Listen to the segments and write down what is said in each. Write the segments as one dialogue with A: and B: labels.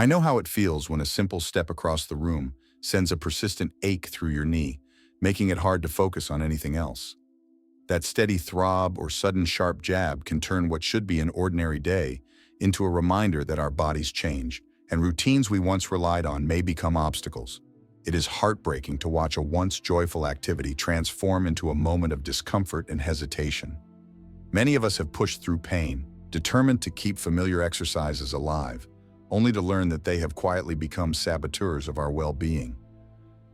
A: I know how it feels when a simple step across the room sends a persistent ache through your knee, making it hard to focus on anything else. That steady throb or sudden sharp jab can turn what should be an ordinary day into a reminder that our bodies change, and routines we once relied on may become obstacles. It is heartbreaking to watch a once joyful activity transform into a moment of discomfort and hesitation. Many of us have pushed through pain, determined to keep familiar exercises alive, only to learn that they have quietly become saboteurs of our well-being.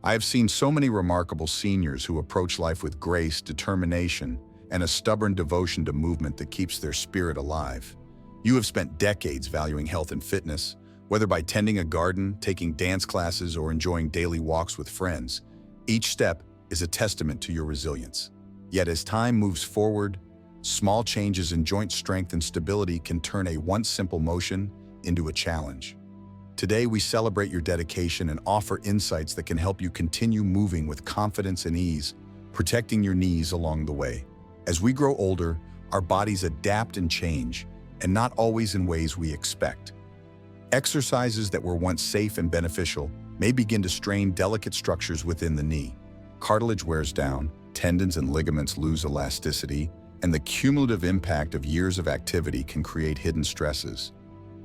A: I have seen so many remarkable seniors who approach life with grace, determination, and a stubborn devotion to movement that keeps their spirit alive. You have spent decades valuing health and fitness, whether by tending a garden, taking dance classes, or enjoying daily walks with friends. Each step is a testament to your resilience. Yet as time moves forward, small changes in joint strength and stability can turn a once simple motion into a challenge. Today, we celebrate your dedication and offer insights that can help you continue moving with confidence and ease, protecting your knees along the way. As we grow older, our bodies adapt and change, and not always in ways we expect. Exercises that were once safe and beneficial may begin to strain delicate structures within the knee. Cartilage wears down, tendons and ligaments lose elasticity, and the cumulative impact of years of activity can create hidden stresses.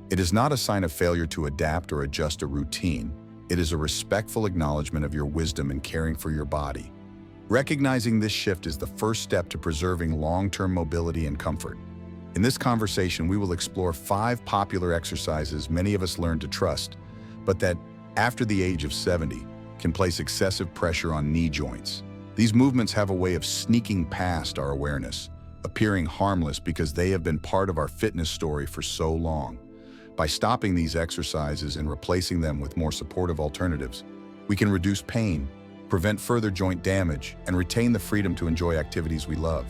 A: It is not a sign of failure to adapt or adjust a routine. It is a respectful acknowledgement of your wisdom in caring for your body. Recognizing this shift is the first step to preserving long-term mobility and comfort. In this conversation, we will explore 5 popular exercises many of us learn to trust, but that, after the age of 70, can place excessive pressure on knee joints. These movements have a way of sneaking past our awareness, appearing harmless because they have been part of our fitness story for so long. By stopping these exercises and replacing them with more supportive alternatives, we can reduce pain, prevent further joint damage, and retain the freedom to enjoy activities we love.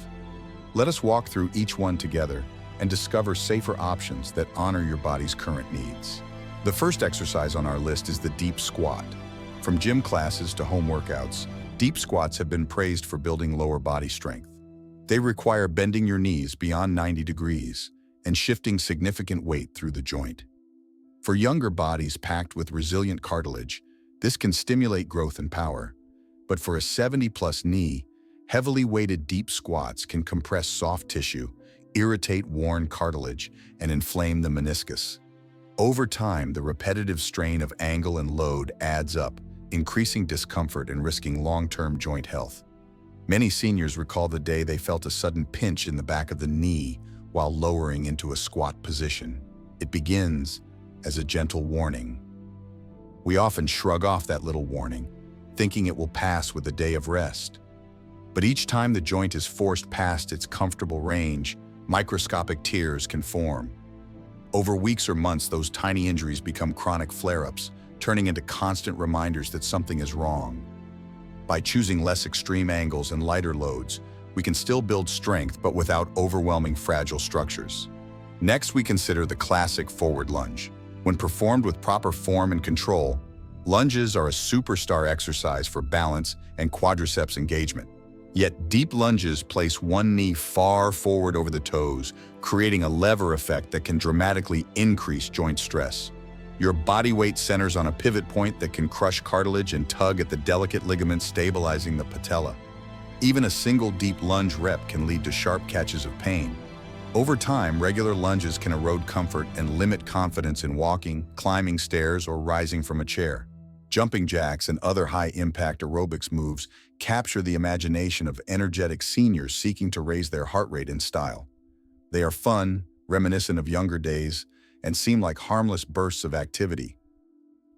A: Let us walk through each one together and discover safer options that honor your body's current needs. The first exercise on our list is the deep squat. From gym classes to home workouts, deep squats have been praised for building lower body strength. They require bending your knees beyond 90 degrees and shifting significant weight through the joint. For younger bodies packed with resilient cartilage, this can stimulate growth and power. But for a 70-plus knee, heavily weighted deep squats can compress soft tissue, irritate worn cartilage, and inflame the meniscus. Over time, the repetitive strain of angle and load adds up, increasing discomfort and risking long-term joint health. Many seniors recall the day they felt a sudden pinch in the back of the knee while lowering into a squat position. It begins as a gentle warning. We often shrug off that little warning, thinking it will pass with a day of rest. But each time the joint is forced past its comfortable range, microscopic tears can form. Over weeks or months, those tiny injuries become chronic flare-ups, turning into constant reminders that something is wrong. By choosing less extreme angles and lighter loads, we can still build strength but without overwhelming fragile structures. Next, we consider the classic forward lunge. When performed with proper form and control, lunges are a superstar exercise for balance and quadriceps engagement. Yet deep lunges place one knee far forward over the toes, creating a lever effect that can dramatically increase joint stress. Your body weight centers on a pivot point that can crush cartilage and tug at the delicate ligaments stabilizing the patella. Even a single deep lunge rep can lead to sharp catches of pain. Over time, regular lunges can erode comfort and limit confidence in walking, climbing stairs, or rising from a chair. Jumping jacks and other high-impact aerobics moves capture the imagination of energetic seniors seeking to raise their heart rate in style. They are fun, reminiscent of younger days, and seem like harmless bursts of activity.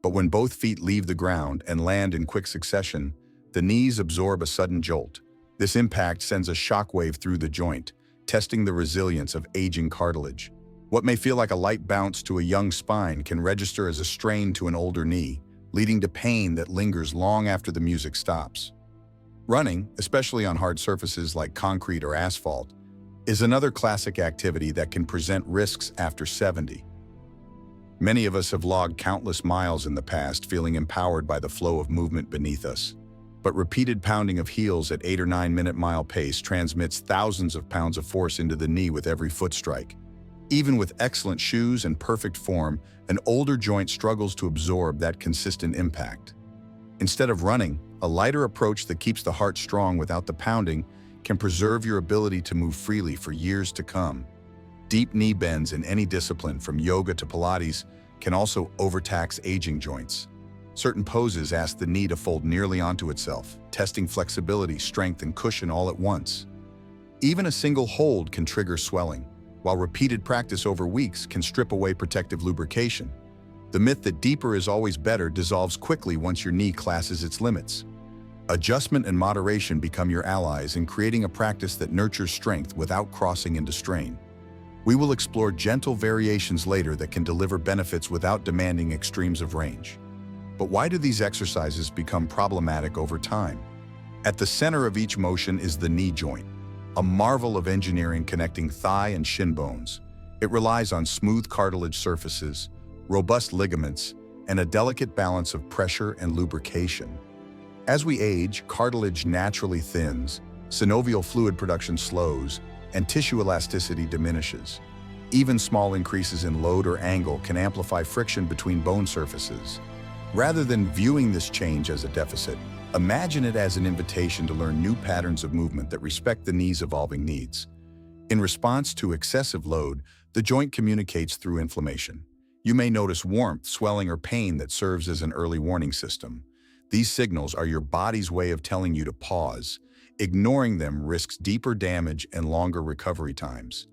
A: But when both feet leave the ground and land in quick succession, the knees absorb a sudden jolt. This impact sends a shockwave through the joint, testing the resilience of aging cartilage. What may feel like a light bounce to a young spine can register as a strain to an older knee, leading to pain that lingers long after the music stops. Running, especially on hard surfaces like concrete or asphalt, is another classic activity that can present risks after 70. Many of us have logged countless miles in the past feeling empowered by the flow of movement beneath us. But repeated pounding of heels at 8 or 9 minute mile pace transmits thousands of pounds of force into the knee with every foot strike. Even with excellent shoes and perfect form, an older joint struggles to absorb that consistent impact. Instead of running, a lighter approach that keeps the heart strong without the pounding can preserve your ability to move freely for years to come. Deep knee bends in any discipline, from yoga to Pilates, can also overtax aging joints. Certain poses ask the knee to fold nearly onto itself, testing flexibility, strength, and cushion all at once. Even a single hold can trigger swelling, while repeated practice over weeks can strip away protective lubrication. The myth that deeper is always better dissolves quickly once your knee classes its limits. Adjustment and moderation become your allies in creating a practice that nurtures strength without crossing into strain. We will explore gentle variations later that can deliver benefits without demanding extremes of range. But why do these exercises become problematic over time? At the center of each motion is the knee joint, a marvel of engineering connecting thigh and shin bones. It relies on smooth cartilage surfaces, robust ligaments, and a delicate balance of pressure and lubrication. As we age, cartilage naturally thins, synovial fluid production slows, and tissue elasticity diminishes. Even small increases in load or angle can amplify friction between bone surfaces. Rather than viewing this change as a deficit, imagine it as an invitation to learn new patterns of movement that respect the knee's evolving needs. In response to excessive load, the joint communicates through inflammation. You may notice warmth, swelling, or pain that serves as an early warning system. These signals are your body's way of telling you to pause. Ignoring them risks deeper damage and longer recovery times.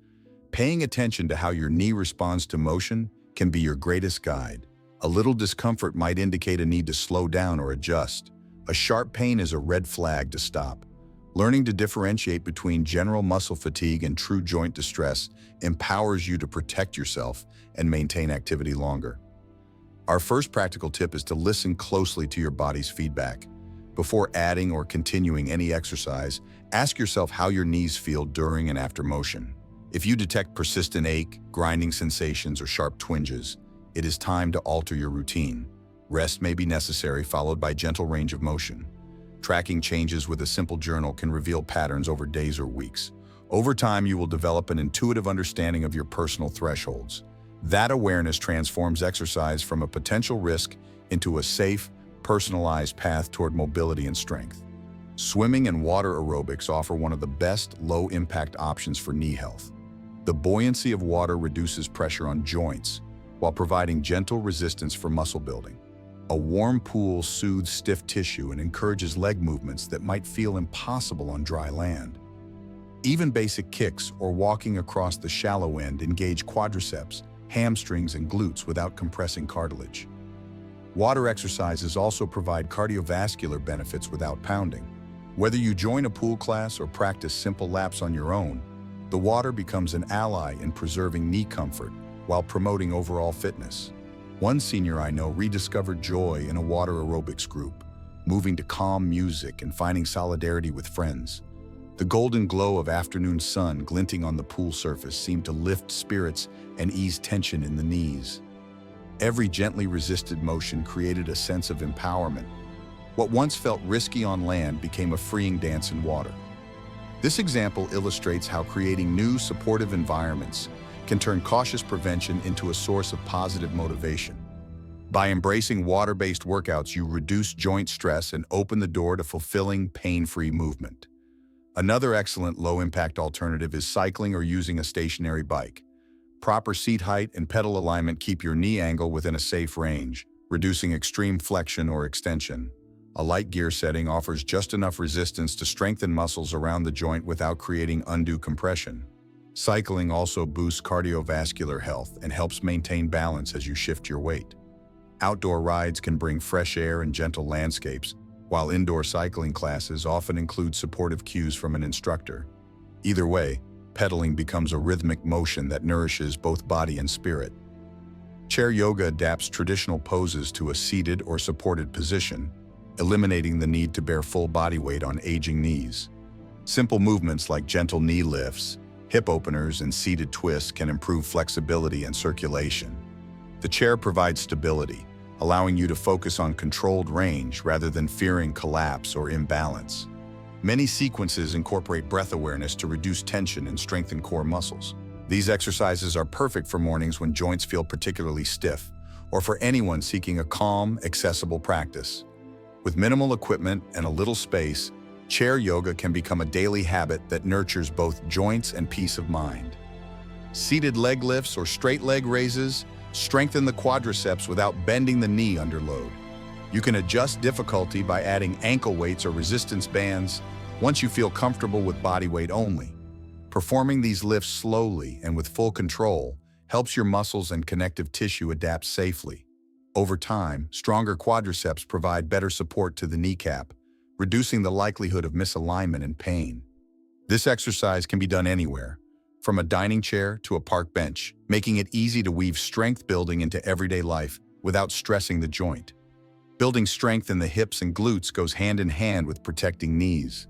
A: Paying attention to how your knee responds to motion can be your greatest guide. A little discomfort might indicate a need to slow down or adjust. A sharp pain is a red flag to stop. Learning to differentiate between general muscle fatigue and true joint distress empowers you to protect yourself and maintain activity longer. Our first practical tip is to listen closely to your body's feedback. Before adding or continuing any exercise, ask yourself how your knees feel during and after motion. If you detect persistent ache, grinding sensations, or sharp twinges, it is time to alter your routine. Rest may be necessary, followed by gentle range of motion. Tracking changes with a simple journal can reveal patterns over days or weeks. Over time, you will develop an intuitive understanding of your personal thresholds. That awareness transforms exercise from a potential risk into a safe, personalized path toward mobility and strength. Swimming and water aerobics offer one of the best low-impact options for knee health. The buoyancy of water reduces pressure on joints while providing gentle resistance for muscle building. A warm pool soothes stiff tissue and encourages leg movements that might feel impossible on dry land. Even basic kicks or walking across the shallow end engage quadriceps, hamstrings, and glutes without compressing cartilage. Water exercises also provide cardiovascular benefits without pounding. Whether you join a pool class or practice simple laps on your own, the water becomes an ally in preserving knee comfort while promoting overall fitness. One senior I know rediscovered joy in a water aerobics group, moving to calm music and finding solidarity with friends. The golden glow of afternoon sun glinting on the pool surface seemed to lift spirits and ease tension in the knees. Every gently resisted motion created a sense of empowerment. What once felt risky on land became a freeing dance in water. This example illustrates how creating new, supportive environments can turn cautious prevention into a source of positive motivation. By embracing water-based workouts, you reduce joint stress and open the door to fulfilling, pain-free movement. Another excellent low-impact alternative is cycling or using a stationary bike. Proper seat height and pedal alignment keep your knee angle within a safe range, reducing extreme flexion or extension. A light gear setting offers just enough resistance to strengthen muscles around the joint without creating undue compression. Cycling also boosts cardiovascular health and helps maintain balance as you shift your weight. Outdoor rides can bring fresh air and gentle landscapes, while indoor cycling classes often include supportive cues from an instructor. Either way, pedaling becomes a rhythmic motion that nourishes both body and spirit. Chair yoga adapts traditional poses to a seated or supported position, eliminating the need to bear full body weight on aging knees. Simple movements like gentle knee lifts, hip openers, and seated twists can improve flexibility and circulation. The chair provides stability, allowing you to focus on controlled range rather than fearing collapse or imbalance. Many sequences incorporate breath awareness to reduce tension and strengthen core muscles. These exercises are perfect for mornings when joints feel particularly stiff, or for anyone seeking a calm, accessible practice. With minimal equipment and a little space, chair yoga can become a daily habit that nurtures both joints and peace of mind. Seated leg lifts or straight leg raises strengthen the quadriceps without bending the knee under load. You can adjust difficulty by adding ankle weights or resistance bands once you feel comfortable with body weight only. Performing these lifts slowly and with full control helps your muscles and connective tissue adapt safely. Over time, stronger quadriceps provide better support to the kneecap, reducing the likelihood of misalignment and pain. This exercise can be done anywhere, from a dining chair to a park bench, making it easy to weave strength building into everyday life without stressing the joint. Building strength in the hips and glutes goes hand in hand with protecting knees.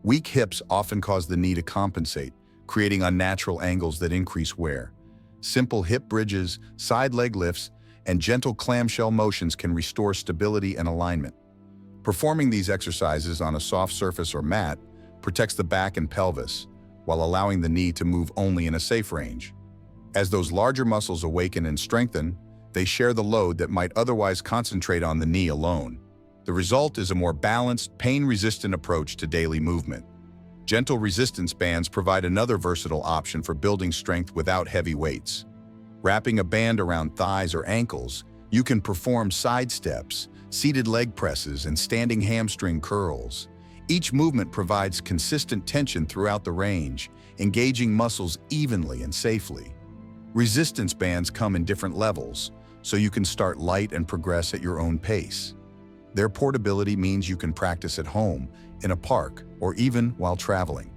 A: Weak hips often cause the knee to compensate, creating unnatural angles that increase wear. Simple hip bridges, side leg lifts, and gentle clamshell motions can restore stability and alignment. Performing these exercises on a soft surface or mat protects the back and pelvis, while allowing the knee to move only in a safe range. As those larger muscles awaken and strengthen, they share the load that might otherwise concentrate on the knee alone. The result is a more balanced, pain-resistant approach to daily movement. Gentle resistance bands provide another versatile option for building strength without heavy weights. Wrapping a band around thighs or ankles, you can perform side steps, seated leg presses, and standing hamstring curls. Each movement provides consistent tension throughout the range, engaging muscles evenly and safely. Resistance bands come in different levels, so you can start light and progress at your own pace. Their portability means you can practice at home, in a park, or even while traveling.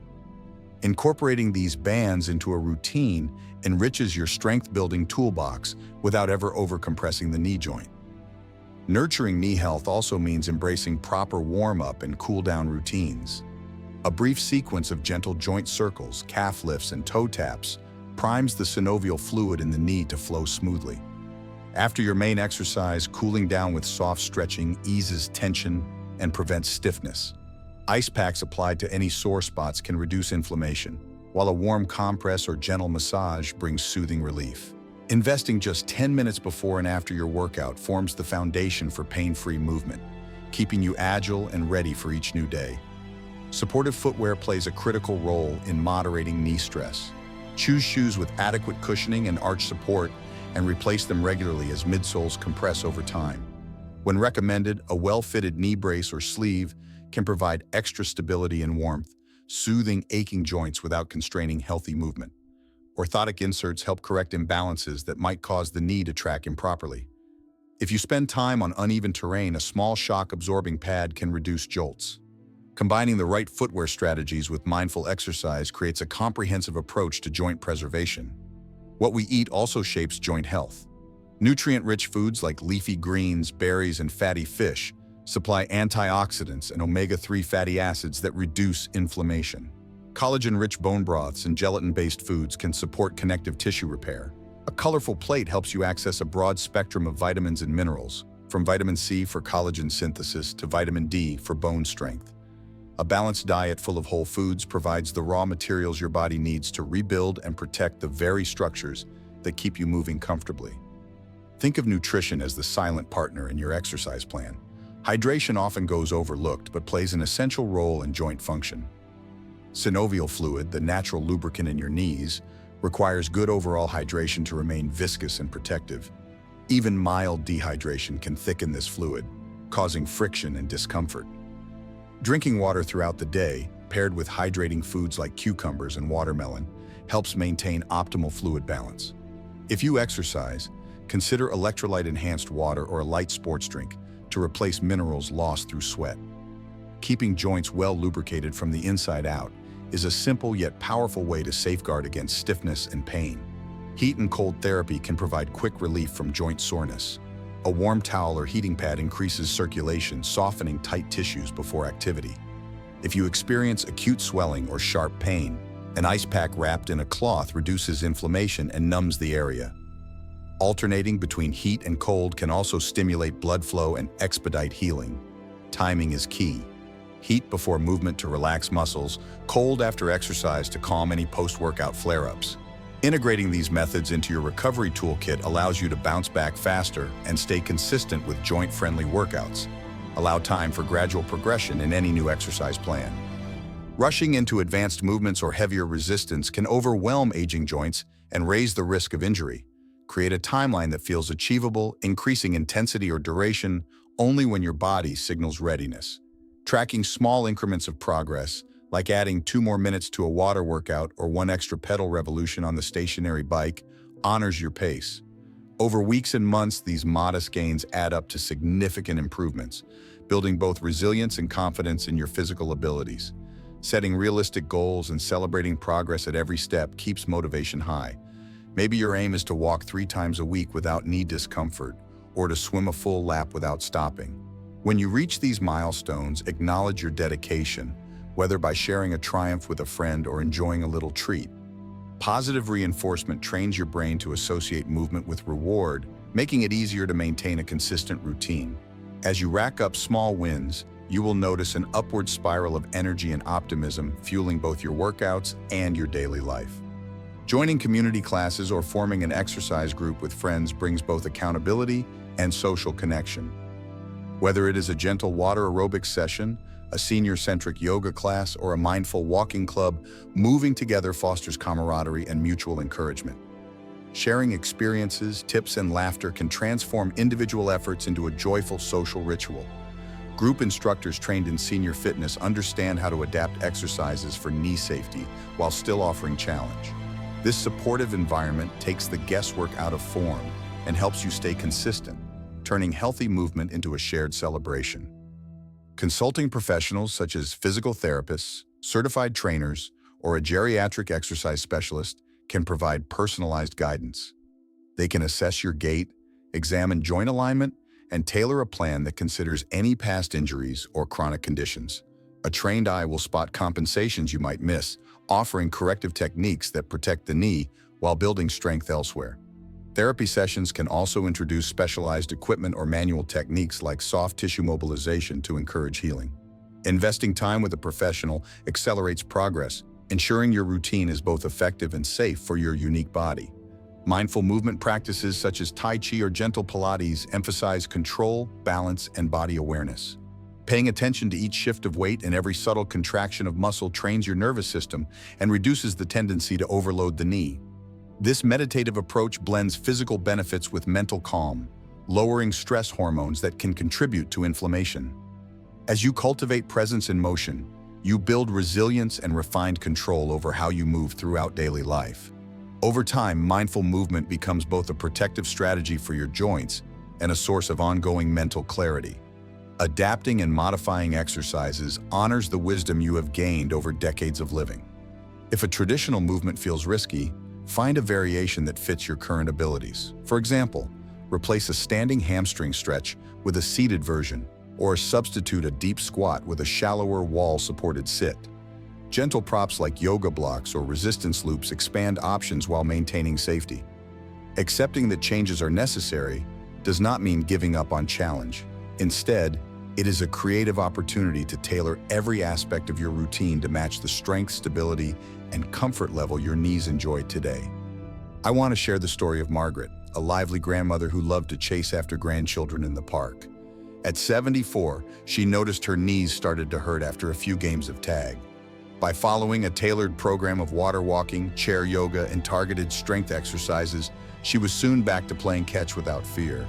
A: Incorporating these bands into a routine enriches your strength-building toolbox without ever overcompressing the knee joint. Nurturing knee health also means embracing proper warm-up and cool-down routines. A brief sequence of gentle joint circles, calf lifts, and toe taps primes the synovial fluid in the knee to flow smoothly. After your main exercise, cooling down with soft stretching eases tension and prevents stiffness. Ice packs applied to any sore spots can reduce inflammation, while a warm compress or gentle massage brings soothing relief. Investing just 10 minutes before and after your workout forms the foundation for pain-free movement, keeping you agile and ready for each new day. Supportive footwear plays a critical role in moderating knee stress. Choose shoes with adequate cushioning and arch support, and replace them regularly as midsoles compress over time. When recommended, a well-fitted knee brace or sleeve can provide extra stability and warmth, soothing aching joints without constraining healthy movement. Orthotic inserts help correct imbalances that might cause the knee to track improperly. If you spend time on uneven terrain, a small shock-absorbing pad can reduce jolts. Combining the right footwear strategies with mindful exercise creates a comprehensive approach to joint preservation. What we eat also shapes joint health. Nutrient-rich foods like leafy greens, berries, and fatty fish supply antioxidants and omega-3 fatty acids that reduce inflammation. Collagen-rich bone broths and gelatin-based foods can support connective tissue repair. A colorful plate helps you access a broad spectrum of vitamins and minerals, from vitamin C for collagen synthesis to vitamin D for bone strength. A balanced diet full of whole foods provides the raw materials your body needs to rebuild and protect the very structures that keep you moving comfortably. Think of nutrition as the silent partner in your exercise plan. Hydration often goes overlooked but plays an essential role in joint function. Synovial fluid, the natural lubricant in your knees, requires good overall hydration to remain viscous and protective. Even mild dehydration can thicken this fluid, causing friction and discomfort. Drinking water throughout the day, paired with hydrating foods like cucumbers and watermelon, helps maintain optimal fluid balance. If you exercise, consider electrolyte-enhanced water or a light sports drink to replace minerals lost through sweat. Keeping joints well lubricated from the inside out is a simple yet powerful way to safeguard against stiffness and pain. Heat and cold therapy can provide quick relief from joint soreness. A warm towel or heating pad increases circulation, softening tight tissues before activity. If you experience acute swelling or sharp pain, an ice pack wrapped in a cloth reduces inflammation and numbs the area. Alternating between heat and cold can also stimulate blood flow and expedite healing. Timing is key. Heat before movement to relax muscles, cold after exercise to calm any post-workout flare-ups. Integrating these methods into your recovery toolkit allows you to bounce back faster and stay consistent with joint-friendly workouts. Allow time for gradual progression in any new exercise plan. Rushing into advanced movements or heavier resistance can overwhelm aging joints and raise the risk of injury. Create a timeline that feels achievable, increasing intensity or duration only when your body signals readiness. Tracking small increments of progress, like adding 2 more minutes to a water workout or 1 extra pedal revolution on the stationary bike, honors your pace. Over weeks and months, these modest gains add up to significant improvements, building both resilience and confidence in your physical abilities. Setting realistic goals and celebrating progress at every step keeps motivation high. Maybe your aim is to walk 3 times a week without knee discomfort, or to swim a full lap without stopping. When you reach these milestones, acknowledge your dedication, whether by sharing a triumph with a friend or enjoying a little treat. Positive reinforcement trains your brain to associate movement with reward, making it easier to maintain a consistent routine. As you rack up small wins, you will notice an upward spiral of energy and optimism, fueling both your workouts and your daily life. Joining community classes or forming an exercise group with friends brings both accountability and social connection. Whether it is a gentle water aerobics session, a senior-centric yoga class, or a mindful walking club, moving together fosters camaraderie and mutual encouragement. Sharing experiences, tips, and laughter can transform individual efforts into a joyful social ritual. Group instructors trained in senior fitness understand how to adapt exercises for knee safety while still offering challenge. This supportive environment takes the guesswork out of form and helps you stay consistent, turning healthy movement into a shared celebration. Consulting professionals such as physical therapists, certified trainers, or a geriatric exercise specialist can provide personalized guidance. They can assess your gait, examine joint alignment, and tailor a plan that considers any past injuries or chronic conditions. A trained eye will spot compensations you might miss, offering corrective techniques that protect the knee while building strength elsewhere. Therapy sessions can also introduce specialized equipment or manual techniques like soft tissue mobilization to encourage healing. Investing time with a professional accelerates progress, ensuring your routine is both effective and safe for your unique body. Mindful movement practices such as Tai Chi or gentle Pilates emphasize control, balance, and body awareness. Paying attention to each shift of weight and every subtle contraction of muscle trains your nervous system and reduces the tendency to overload the knee. This meditative approach blends physical benefits with mental calm, lowering stress hormones that can contribute to inflammation. As you cultivate presence in motion, you build resilience and refined control over how you move throughout daily life. Over time, mindful movement becomes both a protective strategy for your joints and a source of ongoing mental clarity. Adapting and modifying exercises honors the wisdom you have gained over decades of living. If a traditional movement feels risky, find a variation that fits your current abilities. For example, replace a standing hamstring stretch with a seated version, or substitute a deep squat with a shallower wall-supported sit. Gentle props like yoga blocks or resistance loops expand options while maintaining safety. Accepting that changes are necessary does not mean giving up on challenge. Instead, it is a creative opportunity to tailor every aspect of your routine to match the strength, stability, and comfort level your knees enjoy today. I want to share the story of Margaret, a lively grandmother who loved to chase after grandchildren in the park. At 74, she noticed her knees started to hurt after a few games of tag. By following a tailored program of water walking, chair yoga, and targeted strength exercises, she was soon back to playing catch without fear.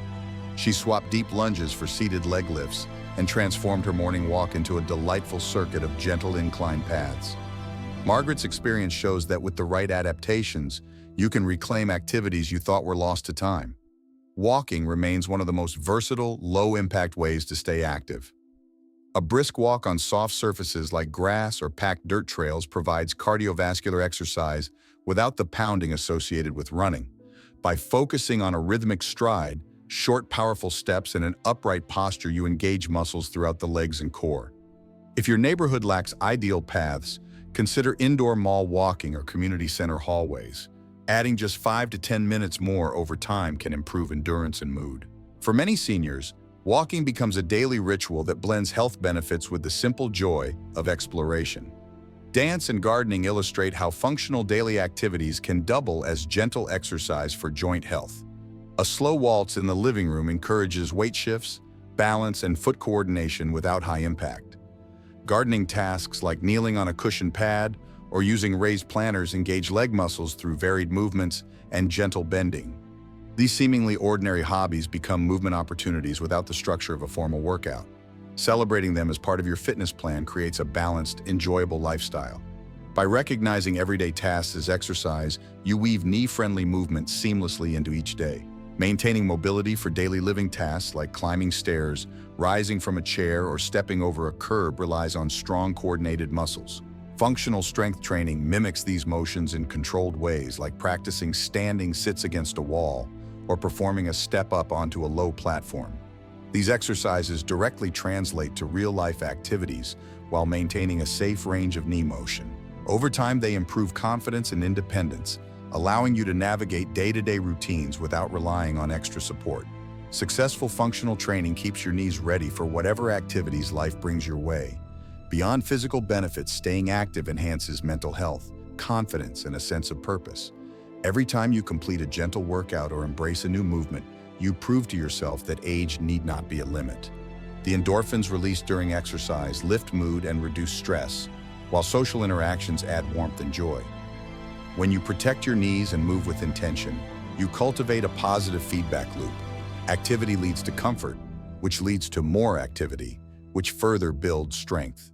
A: She swapped deep lunges for seated leg lifts and transformed her morning walk into a delightful circuit of gentle incline paths. Margaret's experience shows that with the right adaptations, you can reclaim activities you thought were lost to time. Walking remains one of the most versatile, low-impact ways to stay active. A brisk walk on soft surfaces like grass or packed dirt trails provides cardiovascular exercise without the pounding associated with running. By focusing on a rhythmic stride, short, powerful steps, and an upright posture, you engage muscles throughout the legs and core. If your neighborhood lacks ideal paths, consider indoor mall walking or community center hallways. Adding just 5 to 10 minutes more over time can improve endurance and mood. For many seniors, walking becomes a daily ritual that blends health benefits with the simple joy of exploration. Dance and gardening illustrate how functional daily activities can double as gentle exercise for joint health. A slow waltz in the living room encourages weight shifts, balance, and foot coordination without high impact. Gardening tasks like kneeling on a cushioned pad or using raised planters engage leg muscles through varied movements and gentle bending. These seemingly ordinary hobbies become movement opportunities without the structure of a formal workout. Celebrating them as part of your fitness plan creates a balanced, enjoyable lifestyle. By recognizing everyday tasks as exercise, you weave knee-friendly movement seamlessly into each day. Maintaining mobility for daily living tasks like climbing stairs, rising from a chair, or stepping over a curb relies on strong, coordinated muscles. Functional strength training mimics these motions in controlled ways, like practicing standing sits against a wall or performing a step up onto a low platform. These exercises directly translate to real-life activities while maintaining a safe range of knee motion. Over time, they improve confidence and independence, allowing you to navigate day-to-day routines without relying on extra support. Successful functional training keeps your knees ready for whatever activities life brings your way. Beyond physical benefits, staying active enhances mental health, confidence, and a sense of purpose. Every time you complete a gentle workout or embrace a new movement, you prove to yourself that age need not be a limit. The endorphins released during exercise lift mood and reduce stress, while social interactions add warmth and joy. When you protect your knees and move with intention, you cultivate a positive feedback loop. Activity leads to comfort, which leads to more activity, which further builds strength.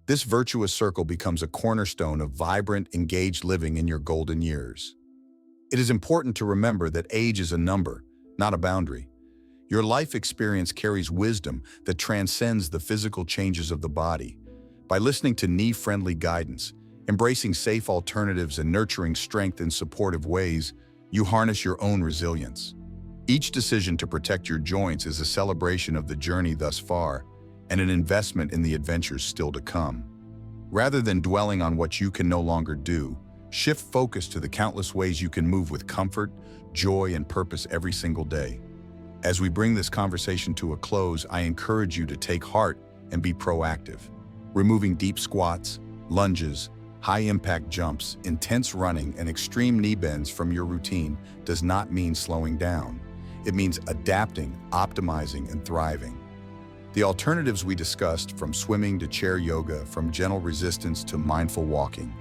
A: This virtuous circle becomes a cornerstone of vibrant, engaged living in your golden years. It is important to remember that age is a number, not a boundary. Your life experience carries wisdom that transcends the physical changes of the body. By listening to knee-friendly guidance, embracing safe alternatives, and nurturing strength in supportive ways, you harness your own resilience. Each decision to protect your joints is a celebration of the journey thus far and an investment in the adventures still to come. Rather than dwelling on what you can no longer do, shift focus to the countless ways you can move with comfort, joy, and purpose every single day. As we bring this conversation to a close, I encourage you to take heart and be proactive. Removing deep squats, lunges, high-impact jumps, intense running, and extreme knee bends from your routine does not mean slowing down. It means adapting, optimizing, and thriving. The alternatives we discussed, from swimming to chair yoga, from gentle resistance to mindful walking,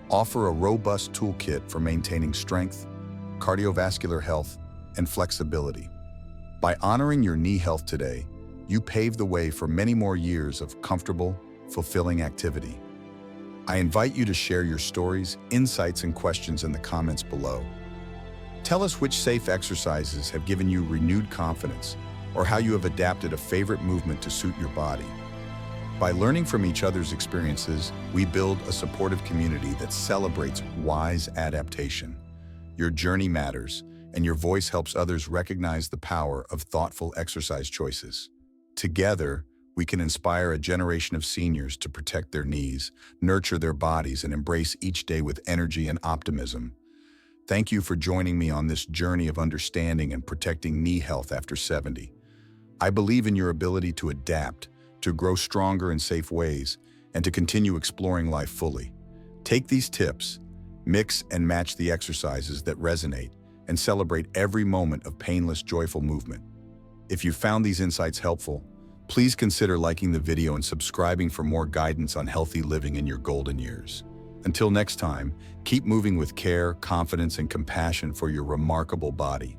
A: offer a robust toolkit for maintaining strength, cardiovascular health, and flexibility. By honoring your knee health today, you pave the way for many more years of comfortable, fulfilling activity. I invite you to share your stories, insights, and questions in the comments below. Tell us which safe exercises have given you renewed confidence, or how you have adapted a favorite movement to suit your body. By learning from each other's experiences, we build a supportive community that celebrates wise adaptation. Your journey matters, and your voice helps others recognize the power of thoughtful exercise choices. Together, we can inspire a generation of seniors to protect their knees, nurture their bodies, and embrace each day with energy and optimism. Thank you for joining me on this journey of understanding and protecting knee health after 70. I believe in your ability to adapt, to grow stronger in safe ways, and to continue exploring life fully. Take these tips, mix and match the exercises that resonate, and celebrate every moment of painless, joyful movement. If you found these insights helpful, please consider liking the video and subscribing for more guidance on healthy living in your golden years. Until next time, keep moving with care, confidence, and compassion for your remarkable body.